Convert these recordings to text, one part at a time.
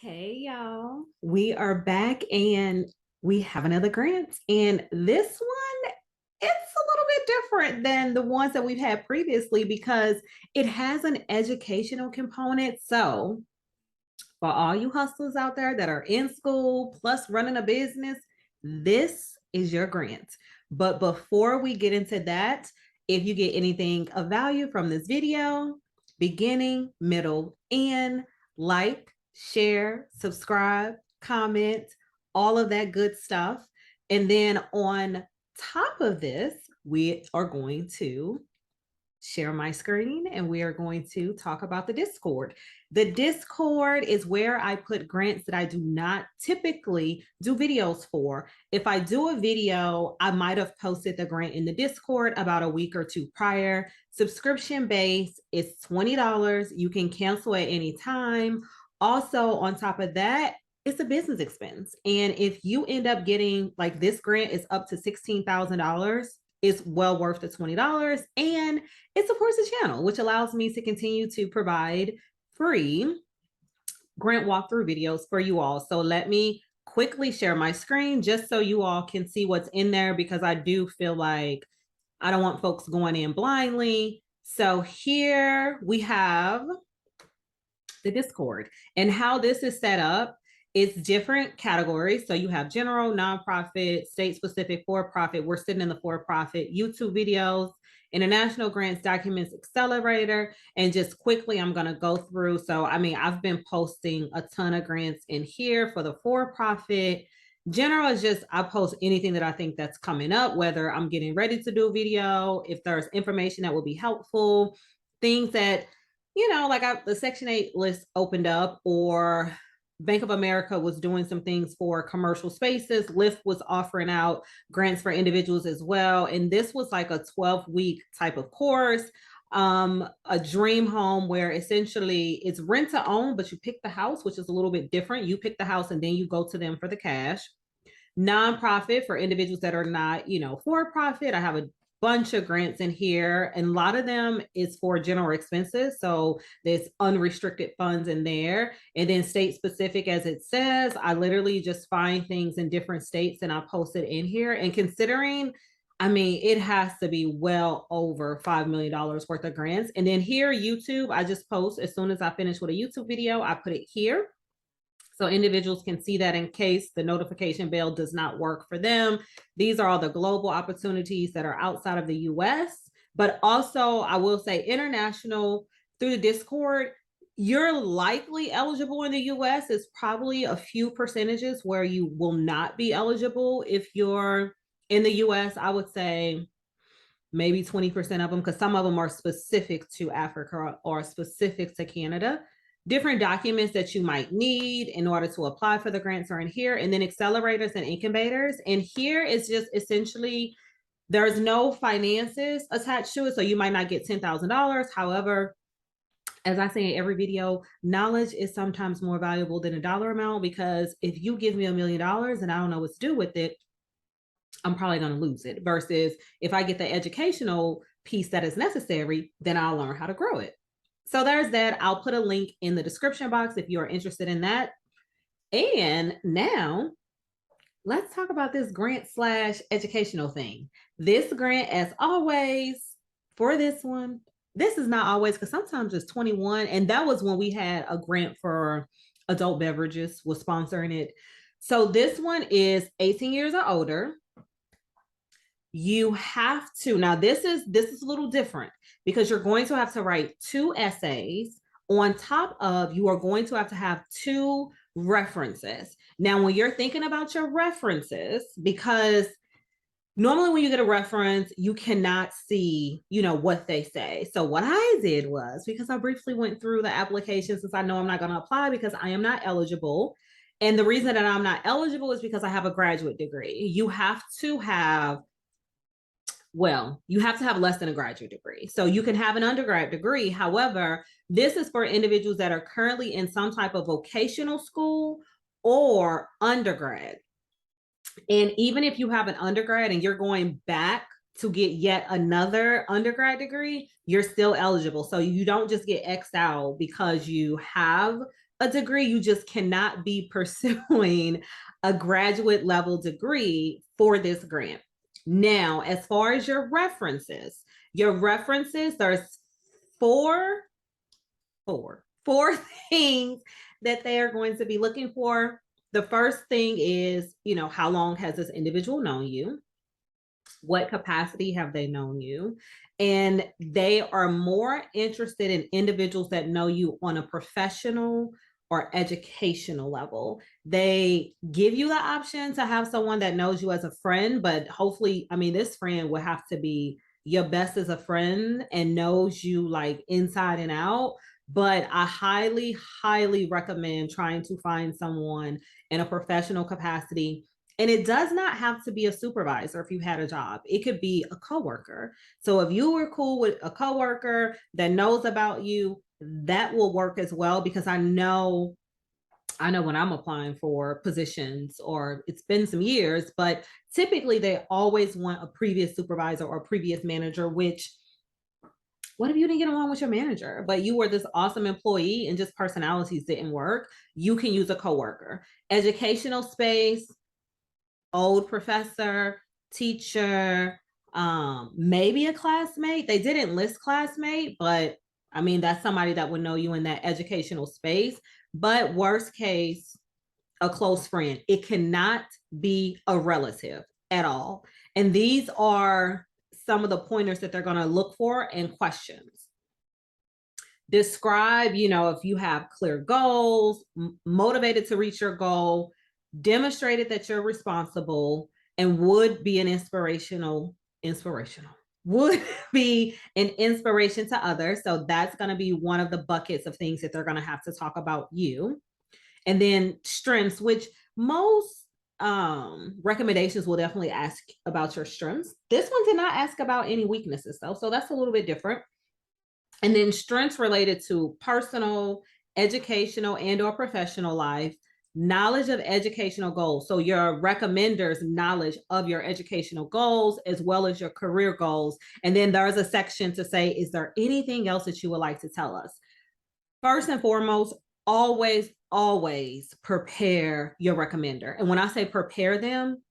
Hey y'all, we are back and we have another grant. And this one, it's a little bit different than the ones that we've had previously because it has an educational component. So, for all you hustlers out there that are in school plus running a business, this is your grant. But before we get into that, if you get anything of value from this video, beginning, middle, end, like, share, subscribe, comment, all of that good stuff. And then on top of this, we are going to share my screen and we are going to talk about the Discord. The Discord is where I put grants that I do not typically do videos for. If I do a video, I might have posted the grant in the Discord about a week or two prior. Subscription base is $20. You can cancel at any time. Also, on top of that, it's a business expense. And if you end up getting like this grant is up to $16,000, it's well worth the $20. And it supports the channel, which allows me to continue to provide free grant walkthrough videos for you all. So let me quickly share my screen just so you all can see what's in there, because I do feel like I don't want folks going in blindly. So here we have the Discord and how this is set up. It's different categories. So you have general, nonprofit, state specific, for-profit. We're sitting in the for-profit, YouTube videos, international grants, documents, accelerator. And just quickly, I'm going to go through. So, I mean, I've been posting a ton of grants in here for the for-profit. General is just, I post anything that I think that's coming up, whether I'm getting ready to do a video, if there's information that will be helpful, things that, like the Section 8 list opened up, or Bank of America was doing some things for commercial spaces. Lyft was offering out grants for individuals as well. And this was like a 12-week type of course, a dream home where essentially it's rent to own, but you pick the house, which is a little bit different. You pick the house and then you go to them for the cash. Nonprofit for individuals that are not, for profit. I have a bunch of grants in here, and a lot of them is for general expenses. So there's unrestricted funds in there. And then state specific, as it says, I literally just find things in different states and I post it in here. And considering, I mean, it has to be well over $5 million worth of grants. And then here, YouTube, I just post as soon as I finish with a YouTube video, I put it here. So individuals can see that in case the notification bell does not work for them. These are all the global opportunities that are outside of the US, but also I will say international through the Discord. You're likely eligible in the US. It's probably a few percentages where you will not be eligible. If you're in the US, I would say maybe 20% of them, because some of them are specific to Africa or specific to Canada. Different documents that you might need in order to apply for the grants are in here, and then accelerators and incubators. And here is just essentially, there's no finances attached to it. So you might not get $10,000. However, as I say in every video, knowledge is sometimes more valuable than a dollar amount, because if you give me $1 million and I don't know what to do with it, I'm probably going to lose it. Versus if I get the educational piece that is necessary, then I'll learn how to grow it. So there's that. I'll put a link in the description box if you're interested in that. And now let's talk about this grant / educational thing. This grant, as always, for this one, this is not always, because sometimes it's 21. And that was when we had a grant for adult beverages was sponsoring it. So this one is 18 years or older. You have to, now this is a little different, because you're going to have to write 2 essays. On top of, you are going to have 2 references. Now, when you're thinking about your references, because normally when you get a reference, you cannot see, what they say. So what I did was, because I briefly went through the application, since I know I'm not going to apply because I am not eligible. And the reason that I'm not eligible is because I have a graduate degree. You have to have less than a graduate degree. So you can have an undergrad degree. However, this is for individuals that are currently in some type of vocational school or undergrad. And even if you have an undergrad and you're going back to get yet another undergrad degree, you're still eligible. So you don't just get X'd out because you have a degree. You just cannot be pursuing a graduate level degree for this grant. Now, as far as your references, there's four things that they are going to be looking for. The first thing is, how long has this individual known you? What capacity have they known you? And they are more interested in individuals that know you on a professional or educational level. They give you the option to have someone that knows you as a friend, but hopefully, this friend will have to be your best as a friend and knows you like inside and out. But I highly, highly recommend trying to find someone in a professional capacity. And it does not have to be a supervisor if you had a job. It could be a coworker. So if you were cool with a coworker that knows about you, that will work as well, because I know when I'm applying for positions, or it's been some years, but typically they always want a previous supervisor or previous manager, which, what if you didn't get along with your manager, but you were this awesome employee and just personalities didn't work? You can use a coworker. Educational space, old professor, teacher, maybe a classmate. They didn't list classmate, but that's somebody that would know you in that educational space. But worst case, a close friend. It cannot be a relative at all. And these are some of the pointers that they're going to look for and questions. Describe, if you have clear goals, motivated to reach your goal, demonstrated that you're responsible, and would be an would be an inspiration to others. So that's going to be one of the buckets of things that they're going to have to talk about you. And then strengths, which most recommendations will definitely ask about your strengths. This one did not ask about any weaknesses though, so that's a little bit different. And then strengths related to personal, educational, and or professional life, knowledge of educational goals. So your recommender's knowledge of your educational goals as well as your career goals. And then there's a section to say, is there anything else that you would like to tell us? First and foremost, always prepare your recommender. And when I say prepare them,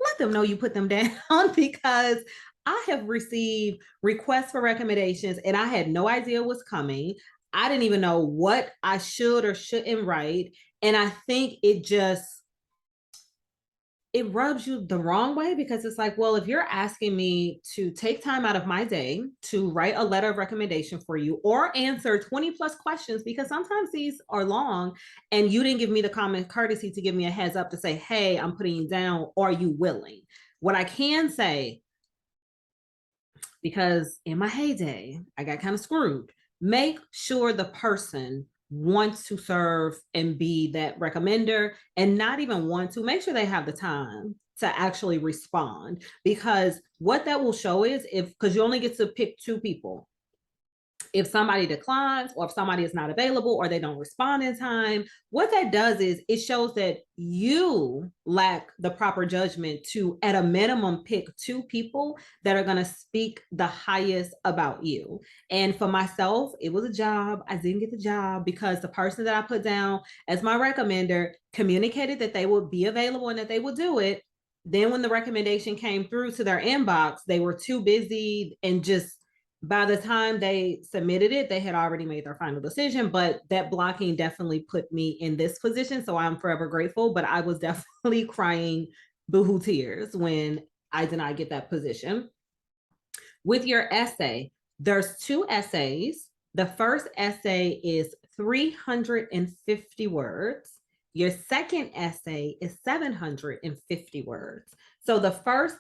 let them know you put them down, because I have received requests for recommendations and I had no idea what's coming. I didn't even know what I should or shouldn't write. And I think it rubs you the wrong way, because it's like, well, if you're asking me to take time out of my day to write a letter of recommendation for you or answer 20 plus questions, because sometimes these are long, and you didn't give me the common courtesy to give me a heads up to say, hey, I'm putting you down. Are you willing? What I can say, because in my heyday, I got kind of screwed, make sure the person wants to serve and be that recommender, and not even want to, make sure they have the time to actually respond, because what that will show is, because you only get to pick two people, if somebody declines or if somebody is not available or they don't respond in time, what that does is it shows that you lack the proper judgment to, at a minimum, pick two people that are going to speak the highest about you. And for myself, it was a job. I didn't get the job because the person that I put down as my recommender communicated that they would be available and that they would do it. Then when the recommendation came through to their inbox, they were too busy, and just by the time they submitted it, they had already made their final decision. But that blocking definitely put me in this position. So I'm forever grateful. But I was definitely crying boohoo tears when I did not get that position. With your essay, there's two essays. The first essay is 350 words. Your second essay is 750 words. So the first,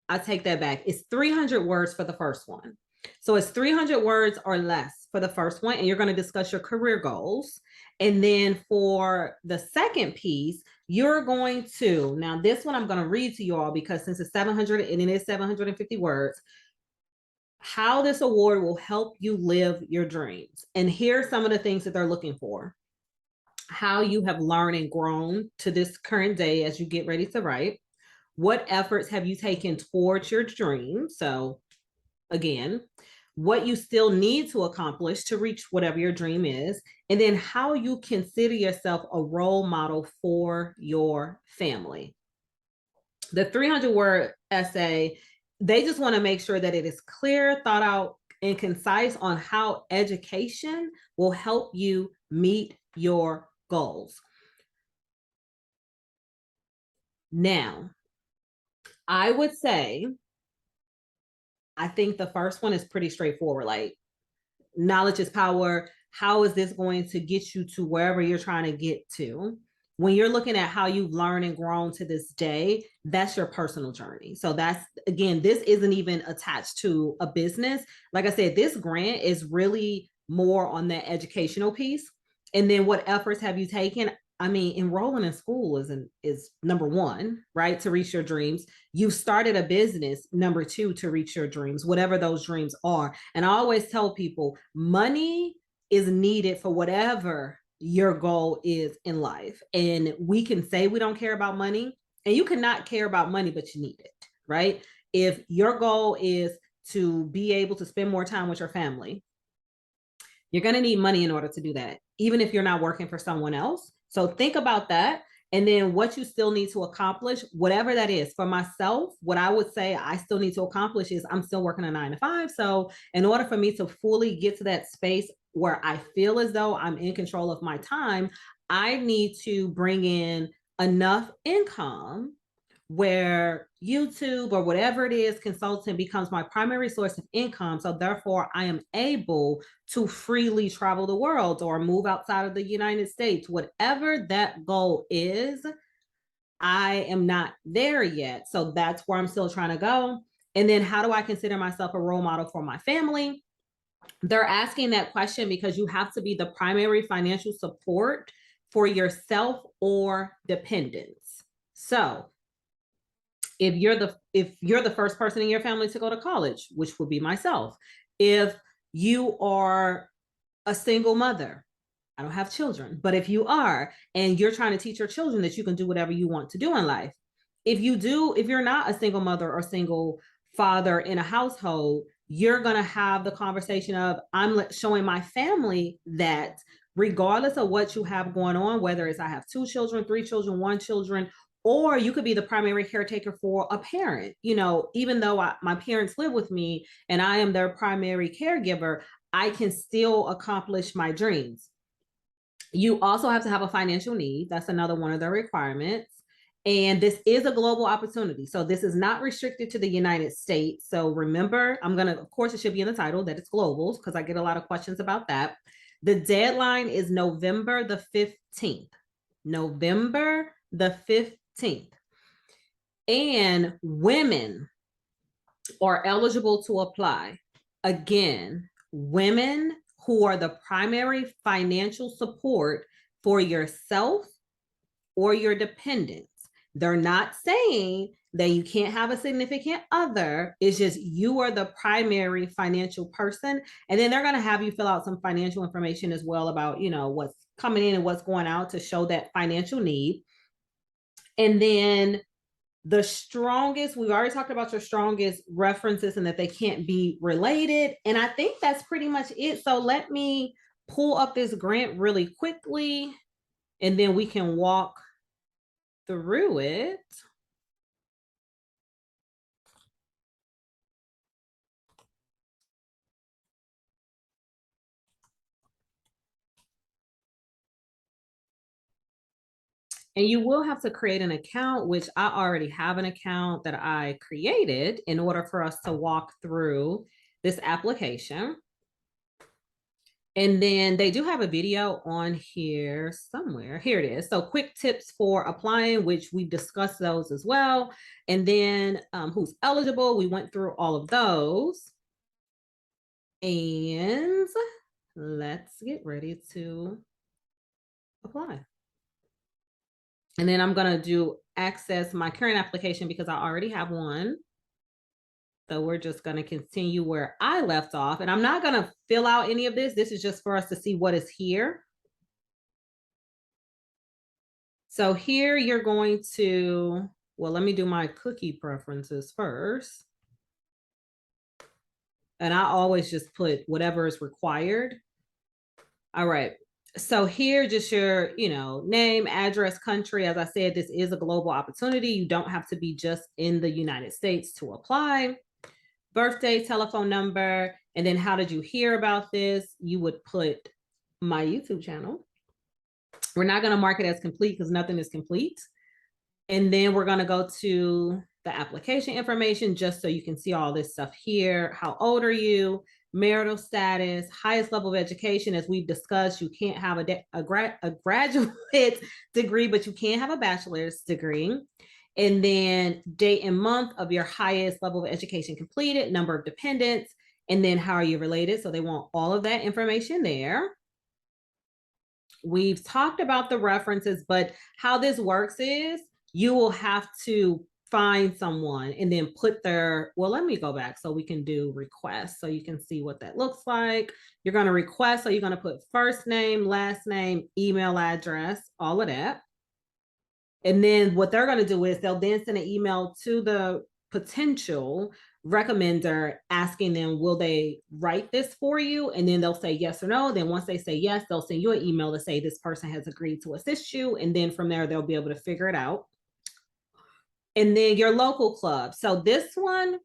I take that back, it's 300 words for the first one. So it's 300 words or less for the first one, and you're going to discuss your career goals. And then for the second piece, you're going to, now this one I'm going to read to you all, because since it's 700 and it is 750 words, how this award will help you live your dreams. And here are some of the things that they're looking for. How you have learned and grown to this current day as you get ready to write. What efforts have you taken towards your dream? So again, what you still need to accomplish to reach whatever your dream is, and then how you consider yourself a role model for your family. The 300-word essay, they just want to make sure that it is clear, thought out, and concise on how education will help you meet your goals. Now, I would say, I think the first one is pretty straightforward. Like, knowledge is power. How is this going to get you to wherever you're trying to get to? When you're looking at how you've learned and grown to this day, that's your personal journey. So that's, again, this isn't even attached to a business. Like I said, this grant is really more on that educational piece. And then what efforts have you taken? I mean, enrolling in school is number one, right? To reach your dreams. You started a business, number two, to reach your dreams, whatever those dreams are. And I always tell people, money is needed for whatever your goal is in life. And we can say we don't care about money, and you cannot care about money, but you need it, right? If your goal is to be able to spend more time with your family, you're going to need money in order to do that, even if you're not working for someone else. So think about that. And then what you still need to accomplish, whatever that is. For myself, what I would say I still need to accomplish is I'm still working a 9 to 5. So in order for me to fully get to that space where I feel as though I'm in control of my time, I need to bring in enough income where YouTube or whatever it is, consulting becomes my primary source of income. So therefore, I am able to freely travel the world or move outside of the United States. Whatever that goal is, I am not there yet. So that's where I'm still trying to go. And then how do I consider myself a role model for my family? They're asking that question because you have to be the primary financial support for yourself or dependents. So if you're the first person in your family to go to college, which would be myself, if you are a single mother, I don't have children, but if you are, and you're trying to teach your children that you can do whatever you want to do in life, if you're not a single mother or single father in a household, you're going to have the conversation of, I'm showing my family that regardless of what you have going on, whether it's I have 2 children, 3 children, 1 children, or you could be the primary caretaker for a parent, even though my parents live with me and I am their primary caregiver, I can still accomplish my dreams. You also have to have a financial need. That's another one of the requirements. And this is a global opportunity. So this is not restricted to the United States. So remember, of course, it should be in the title that it's global, because I get a lot of questions about that. The deadline is November the 15th. November the 15th. And women are eligible to apply. Again, women who are the primary financial support for yourself or your dependents. They're not saying that you can't have a significant other. It's just you are the primary financial person. And then they're going to have you fill out some financial information as well about, what's coming in and what's going out to show that financial need. And then we've already talked about your strongest references and that they can't be related. And I think that's pretty much it. So let me pull up this grant really quickly, and then we can walk through it. And you will have to create an account, which I already have an account that I created in order for us to walk through this application. And then they do have a video on here somewhere. Here it is. So quick tips for applying, which we discussed those as well. And then who's eligible. We went through all of those. And let's get ready to apply. And then I'm going to do access my current application because I already have one. So we're just going to continue where I left off. And I'm not going to fill out any of this. This is just for us to see what is here. So here you're going to, well, let me do my cookie preferences first. And I always just put whatever is required. All right. So here, just your, name, address, country. As I said, this is a global opportunity. You don't have to be just in the United States to apply. Birthday, telephone number, and then how did you hear about this? You would put my YouTube channel. We're not going to mark it as complete because nothing is complete. And then we're going to go to the application information just so you can see all this stuff here. How old are you? Marital status, highest level of education. As we've discussed, you can't have a graduate degree, but you can have a bachelor's degree. And then date and month of your highest level of education completed, number of dependents, and then how are you related? So they want all of that information there. We've talked about the references, but how this works is you will have to find someone and then put their, well, let me go back so we can do requests so you can see what that looks like. You're going to request, so you're going to put first name, last name, email address, all of that. And then what they're going to do is they'll then send an email to the potential recommender asking them, will they write this for you? And then they'll say yes or no. Then once they say yes, they'll send you an email to say this person has agreed to assist you. And then from there, they'll be able to figure it out. And then your local club. So this one,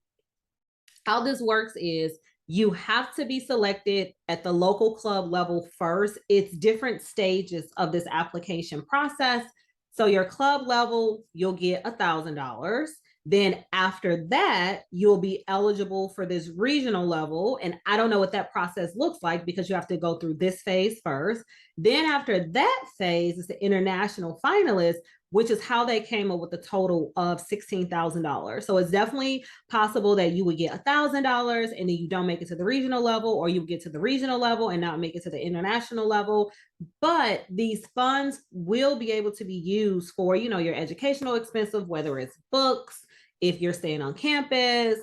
how this works is you have to be selected at the local club level first. It's different stages of this application process. So your club level, you'll get $1,000. Then after that, you'll be eligible for this regional level. And I don't know what that process looks like because you have to go through this phase first. Then after that phase is the international finalist, which is how they came up with the total of $16,000. So it's definitely possible that you would get $1,000 and then you don't make it to the regional level, or you get to the regional level and not make it to the international level. But these funds will be able to be used for, your educational expenses, whether it's books, if you're staying on campus,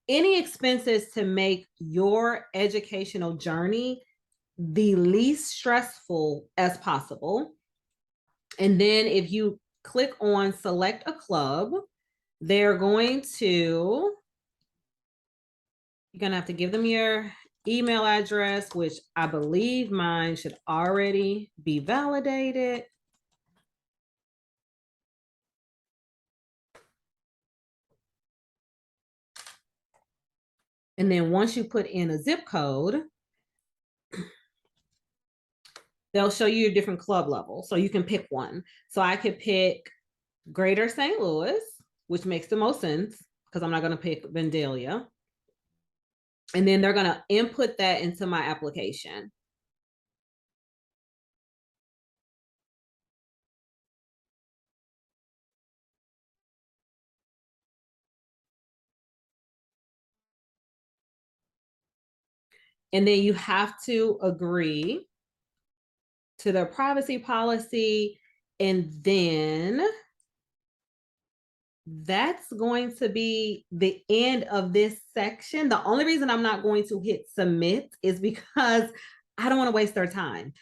any expenses to make your educational journey the least stressful as possible. And then if you click on select a club, you're going to have to give them your email address, which I believe mine should already be validated. And then once you put in a zip code, they'll show you your different club levels. So you can pick one. So I could pick Greater St. Louis, which makes the most sense because I'm not going to pick Vandalia. And then they're going to input that into my application. And then you have to agree to their privacy policy. And then that's going to be the end of this section. The only reason I'm not going to hit submit is because I don't want to waste their time.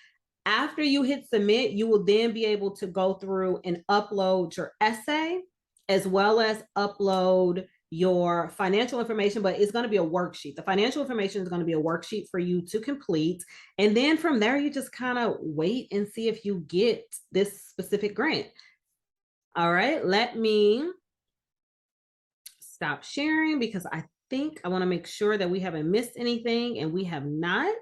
After you hit submit, you will then be able to go through and upload your essay as well as upload your financial information, but it's going to be a worksheet. The financial information is going to be a worksheet for you to complete. And then from there, you just kind of wait and see if you get this specific grant. All right, let me stop sharing because I think I want to make sure that we haven't missed anything, and we have not.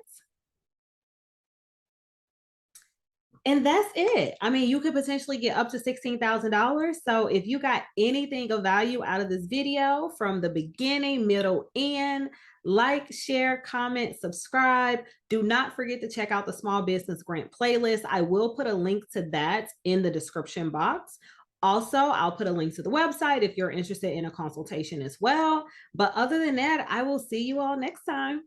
And that's it. I mean, you could potentially get up to $16,000. So if you got anything of value out of this video from the beginning, middle, end, like, share, comment, subscribe. Do not forget to check out the Small Business Grant playlist. I will put a link to that in the description box. Also, I'll put a link to the website if you're interested in a consultation as well. But other than that, I will see you all next time.